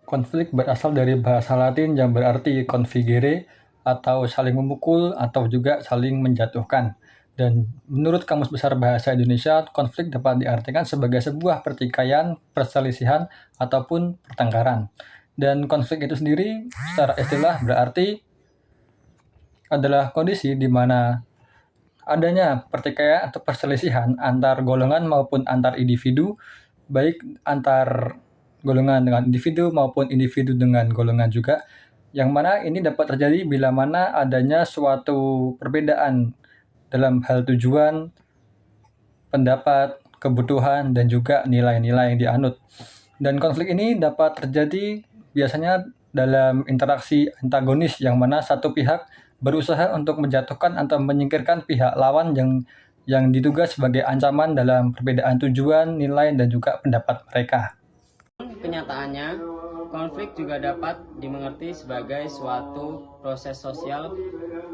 Konflik berasal dari bahasa Latin yang berarti configere atau saling memukul atau juga saling menjatuhkan. Dan menurut Kamus Besar Bahasa Indonesia, konflik dapat diartikan sebagai sebuah pertikaian, perselisihan, ataupun pertengkaran. Dan konflik itu sendiri secara istilah berarti adalah kondisi di mana adanya pertikaian atau perselisihan antar golongan maupun antar individu, baik antar golongan dengan individu maupun individu dengan golongan juga, yang mana ini dapat terjadi bila mana adanya suatu perbedaan dalam hal tujuan, pendapat, kebutuhan, dan juga nilai-nilai yang dianut. Dan konflik ini dapat terjadi biasanya dalam interaksi antagonis yang mana satu pihak berusaha untuk menjatuhkan atau menyingkirkan pihak lawan yang diduga sebagai ancaman dalam perbedaan tujuan, nilai, dan juga pendapat mereka. Kenyataannya, konflik juga dapat dimengerti sebagai suatu proses sosial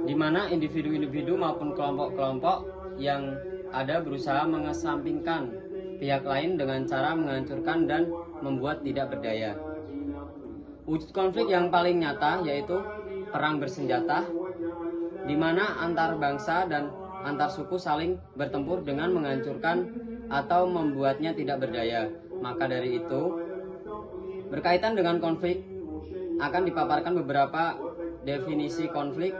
di mana individu-individu maupun kelompok-kelompok yang ada berusaha mengesampingkan pihak lain dengan cara menghancurkan dan membuat tidak berdaya. Wujud konflik yang paling nyata yaitu perang bersenjata, di mana antar bangsa dan antar suku saling bertempur dengan menghancurkan atau membuatnya tidak berdaya. Maka dari itu, berkaitan dengan konflik, akan dipaparkan beberapa definisi konflik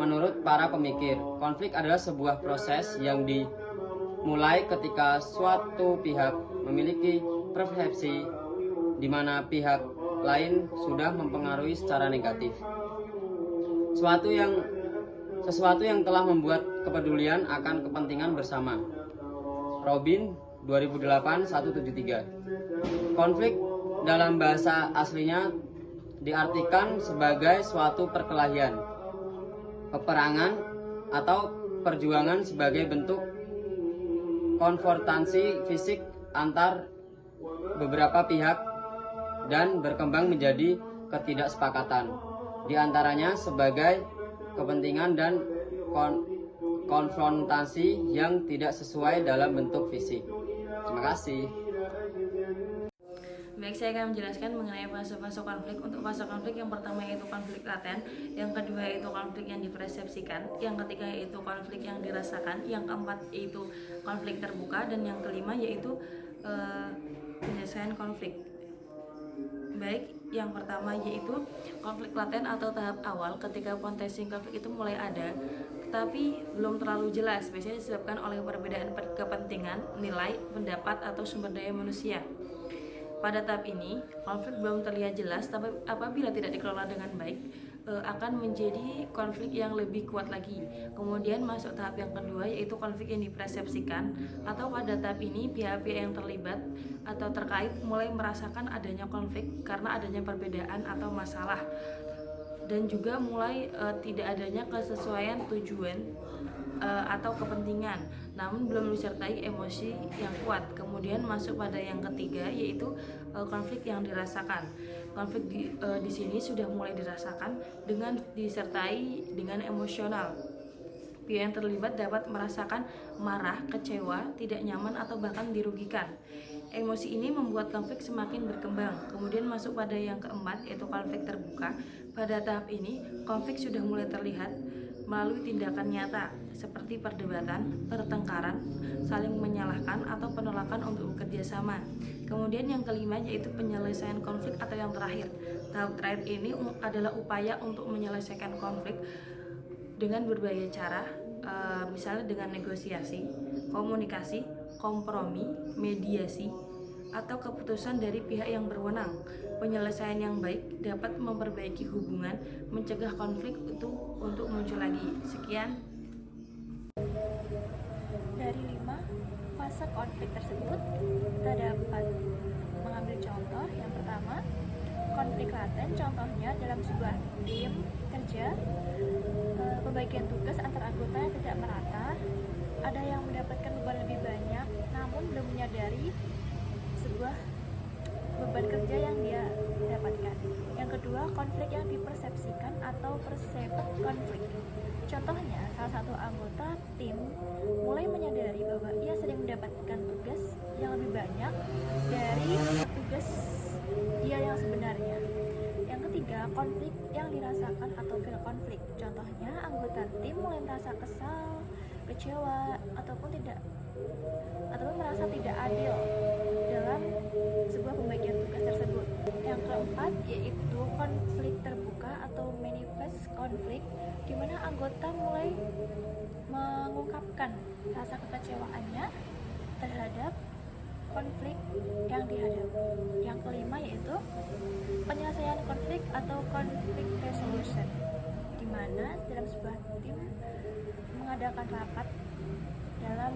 menurut para pemikir. Konflik adalah sebuah proses yang dimulai ketika suatu pihak memiliki persepsi di mana pihak lain sudah mempengaruhi secara negatif. Sesuatu yang telah membuat kepedulian akan kepentingan bersama. Robin 2008-173. Konflik dalam bahasa aslinya diartikan sebagai suatu perkelahian, peperangan, atau perjuangan sebagai bentuk konfrontasi fisik antar beberapa pihak dan berkembang menjadi ketidaksepakatan di antaranya sebagai kepentingan dan konfrontasi yang tidak sesuai dalam bentuk fisik. Terima kasih. Baik, saya akan menjelaskan mengenai fase-fase konflik. Untuk fase konflik yang pertama yaitu konflik laten, yang kedua yaitu konflik yang dipersepsikan, yang ketiga yaitu konflik yang dirasakan, yang keempat yaitu konflik terbuka, dan yang kelima yaitu penyelesaian konflik. Baik, yang pertama yaitu konflik laten atau tahap awal ketika potensi konflik itu mulai ada tapi belum terlalu jelas, biasanya disebabkan oleh perbedaan kepentingan, nilai, pendapat, atau sumber daya manusia. Pada tahap ini, konflik belum terlihat jelas, tapi apabila tidak dikelola dengan baik, akan menjadi konflik yang lebih kuat lagi. Kemudian masuk tahap yang kedua, yaitu konflik yang dipersepsikan, atau pada tahap ini pihak-pihak yang terlibat atau terkait mulai merasakan adanya konflik karena adanya perbedaan atau masalah, dan juga mulai tidak adanya kesesuaian tujuan atau kepentingan, namun belum disertai emosi yang kuat. Kemudian masuk pada yang ketiga, yaitu konflik yang dirasakan. Konflik di sini sudah mulai dirasakan dengan disertai dengan emosional. Pihak yang terlibat dapat merasakan marah, kecewa, tidak nyaman, atau bahkan dirugikan. Emosi ini membuat konflik semakin berkembang. Kemudian masuk pada yang keempat, yaitu konflik terbuka. Pada tahap ini, konflik sudah mulai terlihat melalui tindakan nyata seperti perdebatan, pertengkaran, saling menyalahkan, atau penolakan untuk bekerja sama. Kemudian yang kelima yaitu penyelesaian konflik atau yang terakhir. Tahap terakhir ini adalah upaya untuk menyelesaikan konflik dengan berbagai cara, misalnya dengan negosiasi, komunikasi, kompromi, mediasi, atau keputusan dari pihak yang berwenang. Penyelesaian yang baik dapat memperbaiki hubungan, mencegah konflik itu untuk muncul lagi. Sekian. Dari 5 fase konflik tersebut, kita dapat mengambil contoh. Yang pertama, konflik laten, contohnya dalam sebuah tim kerja, pembagian tugas antar anggota yang tidak merata, ada yang mendapatkan beban lebih banyak namun belum menyadari sebuah beban kerja yang dia dapatkan. Yang kedua, konflik yang dipersepsikan atau perceived konflik. Contohnya, salah satu anggota tim mulai menyadari bahwa ia sering mendapatkan tugas yang lebih banyak dari tugas dia yang sebenarnya. Yang ketiga, konflik yang dirasakan atau feel konflik. Contohnya, anggota tim mulai merasa kesal, kecewa, ataupun merasa tidak adil dalam sebuah pembagian tugas tersebut. Yang keempat yaitu konflik terbuka atau manifest konflik, di mana anggota mulai mengungkapkan rasa kekecewaannya terhadap konflik yang dihadapi. Yang kelima yaitu penyelesaian konflik atau conflict resolution, di mana dalam sebuah tim mengadakan rapat dalam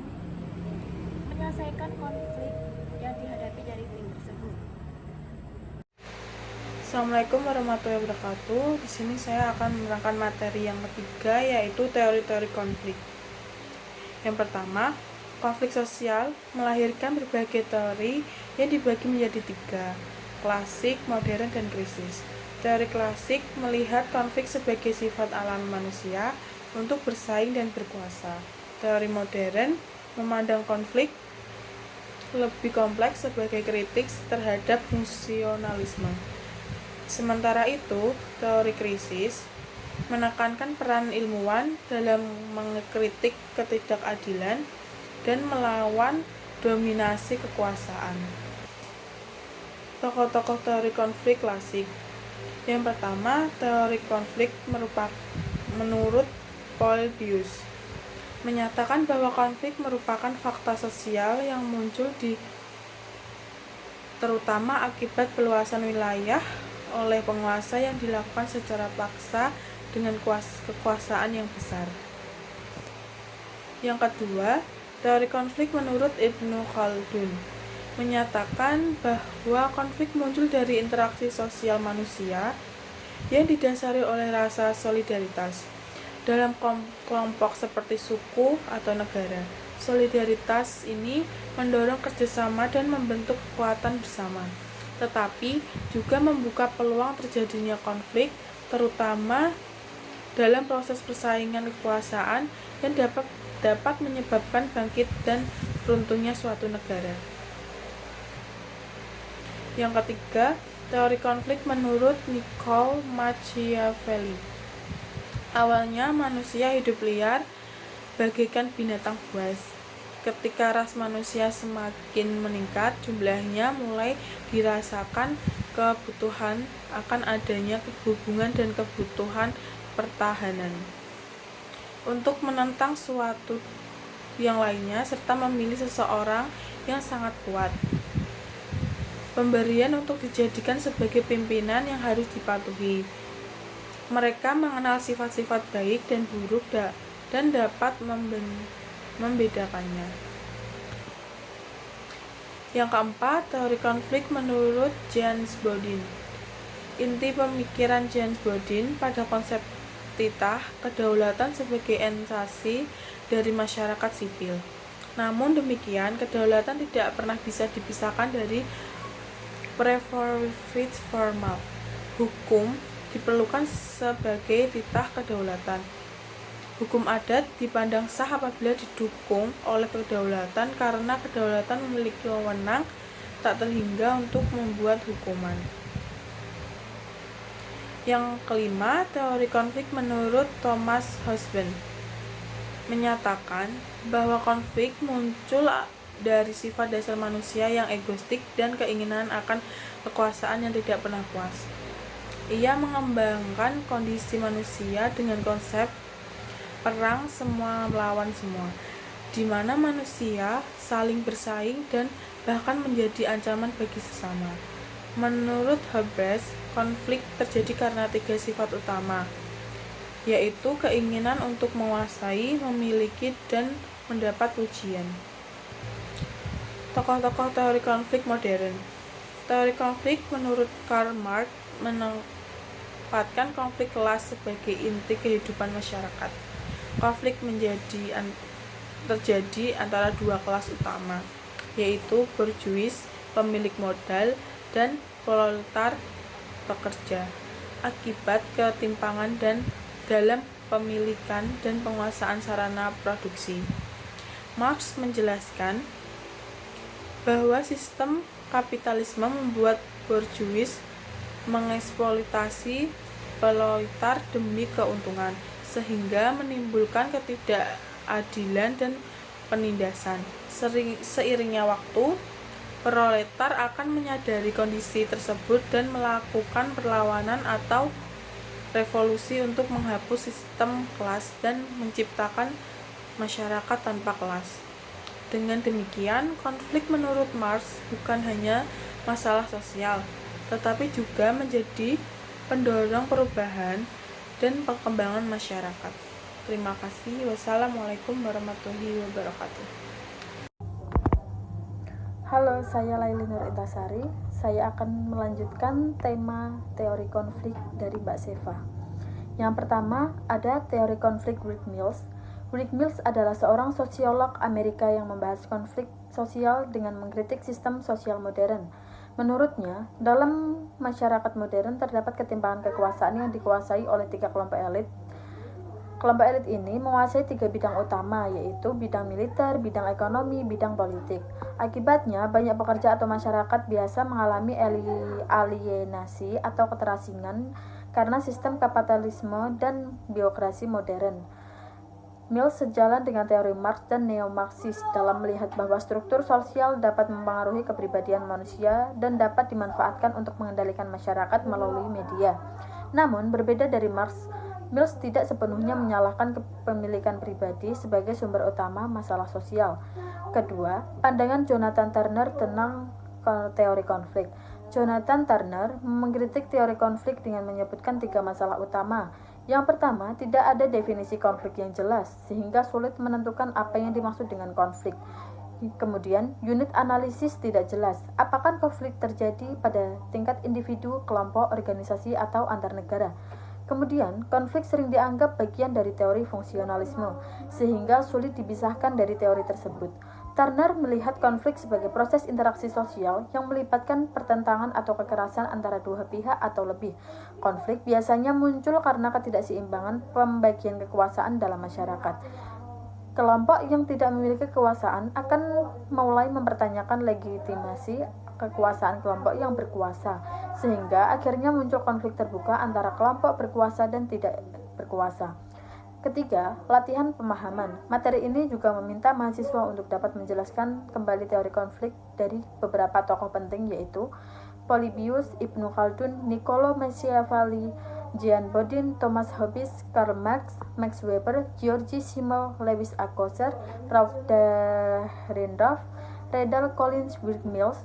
menyelesaikan konflik yang dihadapi dari tim tersebut. Assalamualaikum warahmatullahi wabarakatuh. Di sini saya akan menerangkan materi yang ketiga, yaitu teori-teori konflik. Yang pertama, konflik sosial melahirkan berbagai teori yang dibagi menjadi 3, klasik, modern, dan krisis. Teori klasik melihat konflik sebagai sifat alam manusia untuk bersaing dan berkuasa. Teori modern memandang konflik lebih kompleks sebagai kritik terhadap fungsionalisme. Sementara itu, teori krisis menekankan peran ilmuwan dalam mengkritik ketidakadilan dan melawan dominasi kekuasaan. Tokoh-tokoh teori konflik klasik. Yang pertama, teori konflik menurut Polybius menyatakan bahwa konflik merupakan fakta sosial yang muncul terutama akibat peluasan wilayah oleh penguasa yang dilakukan secara paksa dengan kekuasaan yang besar. Yang kedua, teori konflik menurut Ibnu Khaldun menyatakan bahwa konflik muncul dari interaksi sosial manusia yang didasari oleh rasa solidaritas dalam kelompok seperti suku atau negara. Solidaritas ini mendorong kerjasama dan membentuk kekuatan bersama, tetapi juga membuka peluang terjadinya konflik, terutama dalam proses persaingan kekuasaan yang dapat menyebabkan bangkit dan runtuhnya suatu negara. Yang ketiga, teori konflik menurut Niccolò Machiavelli. Awalnya manusia hidup liar bagaikan binatang buas. Ketika ras manusia semakin meningkat jumlahnya, mulai dirasakan kebutuhan akan adanya hubungan dan kebutuhan pertahanan untuk menentang suatu yang lainnya, serta memilih seseorang yang sangat kuat. Pemberian untuk dijadikan sebagai pimpinan yang harus dipatuhi. Mereka mengenal sifat-sifat baik dan buruk dan dapat membedakannya. Yang keempat, teori konflik menurut James Bodin. Inti pemikiran James Bodin pada konsep titah kedaulatan sebagai ensasi dari masyarakat sipil. Namun demikian, kedaulatan tidak pernah bisa dipisahkan dari prerogatif formal. Hukum diperlukan sebagai titah kedaulatan. Hukum adat dipandang sah apabila didukung oleh kedaulatan karena kedaulatan memiliki wewenang tak terhingga untuk membuat hukuman. Yang kelima, teori konflik menurut Thomas Hobsbawm menyatakan bahwa konflik muncul dari sifat dasar manusia yang egoistik dan keinginan akan kekuasaan yang tidak pernah puas. Ia mengembangkan kondisi manusia dengan konsep perang semua melawan semua, di mana manusia saling bersaing dan bahkan menjadi ancaman bagi sesama. Menurut Hobbes, konflik terjadi karena 3 sifat utama, yaitu keinginan untuk menguasai, memiliki, dan mendapat pujian. Tokoh-tokoh teori konflik modern. Teori konflik menurut Karl Marx menempatkan konflik kelas sebagai inti kehidupan masyarakat. Konflik terjadi antara 2 kelas utama, yaitu borjuis, pemilik modal, dan proletar, pekerja, akibat ketimpangan dan dalam pemilikan dan penguasaan sarana produksi. Marx menjelaskan bahwa sistem kapitalisme membuat borjuis mengeksploitasi proletar demi keuntungan, sehingga menimbulkan ketidakadilan dan penindasan. Seiringnya waktu, proletar akan menyadari kondisi tersebut dan melakukan perlawanan atau revolusi untuk menghapus sistem kelas dan menciptakan masyarakat tanpa kelas. Dengan demikian, konflik menurut Marx bukan hanya masalah sosial, tetapi juga menjadi pendorong perubahan dan perkembangan masyarakat. Terima kasih. Wassalamualaikum warahmatullahi wabarakatuh. Halo, saya Laili Nur Intasari. Saya akan melanjutkan tema teori konflik dari Mbak Seva. Yang pertama, ada teori konflik Rick Mills. Rick Mills adalah seorang sosiolog Amerika yang membahas konflik sosial dengan mengkritik sistem sosial modern. Menurutnya, dalam masyarakat modern terdapat ketimpangan kekuasaan yang dikuasai oleh 3 kelompok elit. Kelompok elit ini menguasai 3 bidang utama, yaitu bidang militer, bidang ekonomi, bidang politik. Akibatnya, banyak pekerja atau masyarakat biasa mengalami alienasi atau keterasingan karena sistem kapitalisme dan birokrasi modern. Mills sejalan dengan teori Marx dan neo-Marxis dalam melihat bahwa struktur sosial dapat mempengaruhi kepribadian manusia dan dapat dimanfaatkan untuk mengendalikan masyarakat melalui media. Namun, berbeda dari Marx, Mills tidak sepenuhnya menyalahkan kepemilikan pribadi sebagai sumber utama masalah sosial. Kedua, pandangan Jonathan Turner tentang teori konflik. Jonathan Turner mengkritik teori konflik dengan menyebutkan 3 masalah utama. Yang pertama, tidak ada definisi konflik yang jelas, sehingga sulit menentukan apa yang dimaksud dengan konflik. Kemudian, unit analisis tidak jelas. Apakah konflik terjadi pada tingkat individu, kelompok, organisasi, atau antar negara? Kemudian, konflik sering dianggap bagian dari teori fungsionalisme, sehingga sulit dipisahkan dari teori tersebut. Turner melihat konflik sebagai proses interaksi sosial yang melibatkan pertentangan atau kekerasan antara 2 pihak atau lebih. Konflik biasanya muncul karena ketidakseimbangan pembagian kekuasaan dalam masyarakat. Kelompok yang tidak memiliki kekuasaan akan mulai mempertanyakan legitimasi kekuasaan kelompok yang berkuasa, sehingga akhirnya muncul konflik terbuka antara kelompok berkuasa dan tidak berkuasa. Ketiga, latihan pemahaman. Materi ini juga meminta mahasiswa untuk dapat menjelaskan kembali teori konflik dari beberapa tokoh penting, yaitu Polybius, Ibnu Khaldun, Niccolo Machiavelli, Jean Bodin, Thomas Hobbes, Karl Marx, Max Weber, George Simmel, Lewis Althusser, Ralph Dahrendorf, Randall Collins, Rick Mills,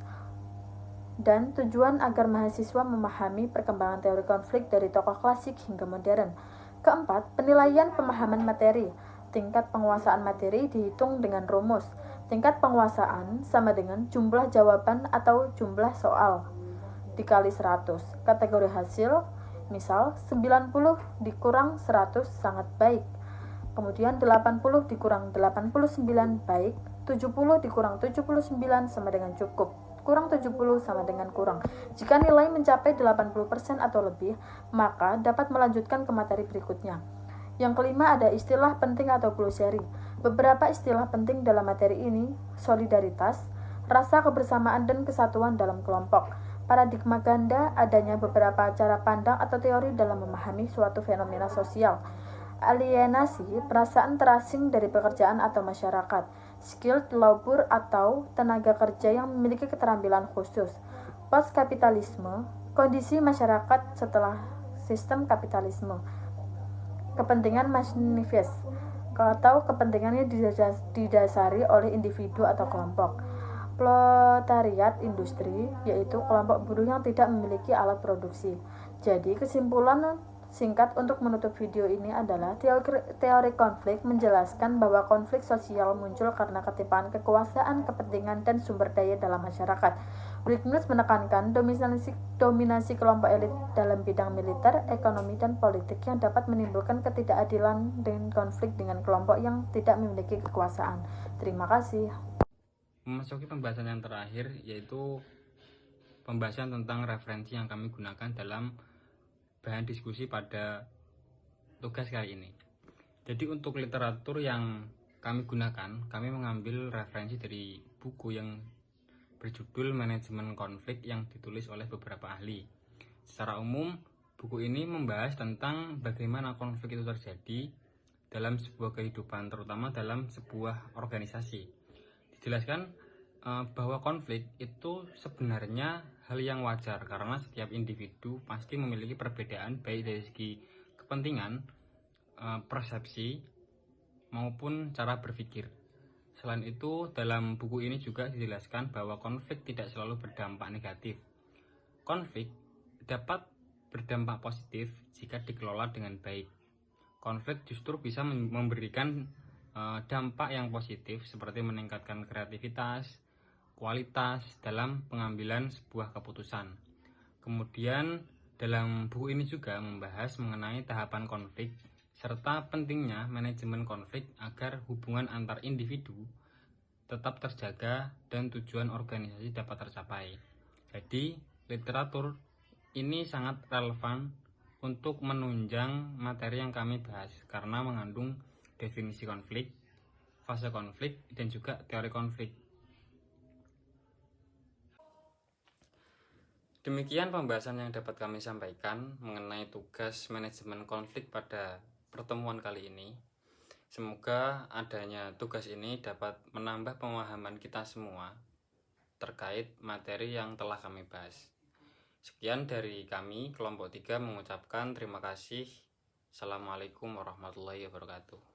dan tujuan agar mahasiswa memahami perkembangan teori konflik dari tokoh klasik hingga modern. Keempat, penilaian pemahaman materi. Tingkat penguasaan materi dihitung dengan rumus. Tingkat penguasaan sama dengan jumlah jawaban atau jumlah soal dikali 100. Kategori hasil, misal 90 dikurang 100 sangat baik. Kemudian 80 dikurang 89 baik. 70 dikurang 79 sama dengan cukup. Kurang 70 sama dengan kurang. Jika nilai mencapai 80% atau lebih, maka dapat melanjutkan ke materi berikutnya. Yang kelima, ada istilah penting atau glosari. Beberapa istilah penting dalam materi ini: solidaritas, rasa kebersamaan dan kesatuan dalam kelompok, paradigma ganda, adanya beberapa cara pandang atau teori dalam memahami suatu fenomena sosial, alienasi, perasaan terasing dari pekerjaan atau masyarakat, skilled labor atau tenaga kerja yang memiliki keterampilan khusus, post-kapitalisme, kondisi masyarakat setelah sistem kapitalisme, kepentingan manifest atau kepentingannya didasari oleh individu atau kelompok, proletariat industri, yaitu kelompok buruh yang tidak memiliki alat produksi. Jadi kesimpulan singkat untuk menutup video ini adalah teori konflik menjelaskan bahwa konflik sosial muncul karena ketimpangan kekuasaan, kepentingan, dan sumber daya dalam masyarakat. Rick Mills menekankan dominasi kelompok elit dalam bidang militer, ekonomi, dan politik yang dapat menimbulkan ketidakadilan dan konflik dengan kelompok yang tidak memiliki kekuasaan. Terima kasih. Memasuki pembahasan yang terakhir, yaitu pembahasan tentang referensi yang kami gunakan dalam bahan diskusi pada tugas kali ini. Jadi untuk literatur yang kami gunakan, kami mengambil referensi dari buku yang berjudul Manajemen Konflik yang ditulis oleh beberapa ahli. Secara umum, buku ini membahas tentang bagaimana konflik itu terjadi dalam sebuah kehidupan, terutama dalam sebuah organisasi. Dijelaskan bahwa konflik itu sebenarnya hal yang wajar karena setiap individu pasti memiliki perbedaan baik dari segi kepentingan, persepsi, maupun cara berpikir. Selain itu, dalam buku ini juga dijelaskan bahwa konflik tidak selalu berdampak negatif. Konflik dapat berdampak positif jika dikelola dengan baik. Konflik justru bisa memberikan dampak yang positif seperti meningkatkan kreativitas, kualitas dalam pengambilan sebuah keputusan. Kemudian dalam buku ini juga membahas mengenai tahapan konflik serta pentingnya manajemen konflik agar hubungan antar individu tetap terjaga dan tujuan organisasi dapat tercapai. Jadi, literatur ini sangat relevan untuk menunjang materi yang kami bahas karena mengandung definisi konflik, fase konflik, dan juga teori konflik. Demikian pembahasan yang dapat kami sampaikan mengenai tugas manajemen konflik pada pertemuan kali ini. Semoga adanya tugas ini dapat menambah pemahaman kita semua terkait materi yang telah kami bahas. Sekian dari kami, kelompok 3 mengucapkan terima kasih. Assalamualaikum warahmatullahi wabarakatuh.